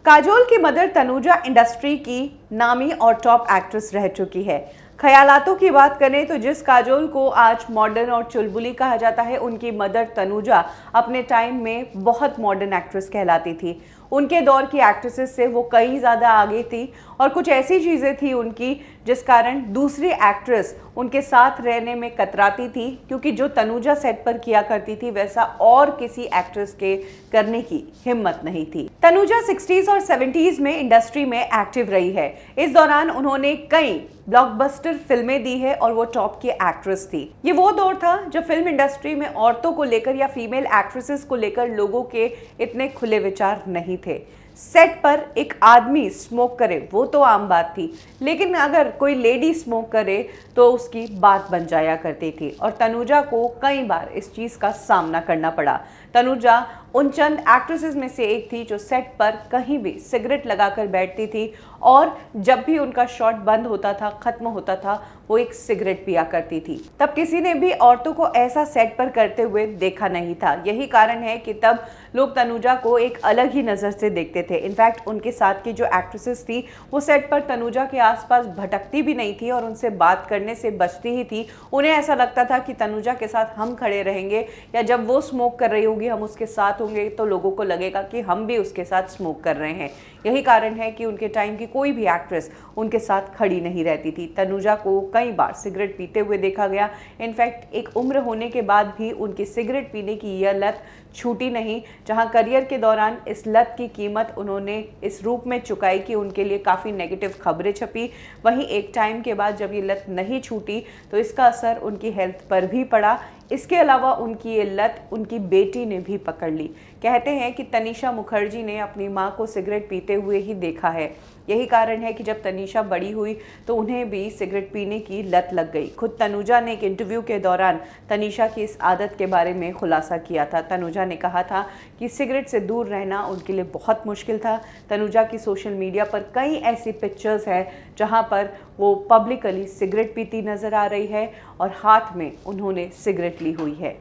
काजोल की mother Tanuja industry की नामी और टॉप एक्ट्रेस रह चुकी है। ख्यालातों की बात करें तो जिस काजोल को आज मॉडर्न और चुलबुली कहा जाता है, उनकी मदर तनुजा अपने टाइम में बहुत मॉडर्न एक्ट्रेस कहलाती थी। उनके दौर की एक्ट्रेसेस से वो कई ज़्यादा आगे थी और कुछ ऐसी चीज़ें थी उनकी जिस कारण दूसरी एक्ट्रेस उनके साथ रहने में कतराती थी, क्योंकि जो तनुजा सेट पर किया करती थी वैसा और किसी एक्ट्रेस के करने की हिम्मत नहीं थी। तनुजा 60s और 70s में इंडस्ट्री में एक्टिव रही है। इस दौरान उन्होंने कई ब्लॉकबस्टर फिल्में दी है और वो टॉप की एक्ट्रेस थी। ये वो दौर था जब फिल्म इंडस्ट्री में औरतों को लेकर या फीमेल एक्ट्रेसेस को लेकर लोगों के इतने खुले विचार नहीं थे। सेट पर एक आदमी स्मोक करे वो तो आम बात थी, लेकिन अगर कोई लेडी स्मोक करे तो उसकी बात बन जाया करती थी और तनुजा को कई बार इस चीज़ का सामना करना पड़ा। तनुजा उन चंद एक्ट्रेसेस में से एक थी जो सेट पर कहीं भी सिगरेट लगाकर बैठती थी और जब भी उनका शॉट बंद होता था, खत्म होता था, वो एक सिगरेट पिया करती थी। तब किसी ने भी औरतों को ऐसा सेट पर करते हुए देखा नहीं था। यही कारण है कि तब लोग तनुजा को एक अलग ही नज़र से देखते थे। इनफैक्ट उनके साथ की जो एक्ट्रेसेस थी वो सेट पर तनुजा के आसपास भटकती भी नहीं थी और उनसे बात करने से बचती ही थी। उन्हें ऐसा लगता था कि तनुजा के साथ हम खड़े रहेंगे या जब वो स्मोक कर रही होगी हम उसके साथ होंगे तो लोगों को लगेगा कि हम भी उसके साथ स्मोक कर रहे हैं। यही कारण है कि उनके टाइम की कोई भी एक्ट्रेस उनके साथ खड़ी नहीं रहती थी। तनुजा को कई बार सिगरेट पीते हुए देखा गया। इनफैक्ट एक उम्र होने के बाद भी उनकी सिगरेट पीने की यह लत छूटी नहीं। जहां करियर के दौरान इस लत की कीमत उन्होंने इस रूप में चुकाई कि उनके लिए काफ़ी नेगेटिव खबरें छपी। वहीं एक टाइम के बाद जब ये लत नहीं छूटी तो इसका असर उनकी हेल्थ पर भी पड़ा। इसके अलावा उनकी ये लत उनकी बेटी ने भी पकड़ ली। कहते हैं कि तनीषा मुखर्जी ने अपनी मां को सिगरेट पीते हुए ही देखा है। यही कारण है कि जब तनीषा बड़ी हुई तो उन्हें भी सिगरेट पीने की लत लग गई। खुद तनुजा ने एक इंटरव्यू के दौरान तनीषा की इस आदत के बारे में खुलासा किया था। तनुजा ने कहा था कि सिगरेट से दूर रहना उनके लिए बहुत मुश्किल था। तनुजा की सोशल मीडिया पर कई ऐसी पिक्चर्स हैं जहां पर वो पब्लिकली सिगरेट पीती नजर आ रही है और हाथ में उन्होंने सिगरेट ली हुई है।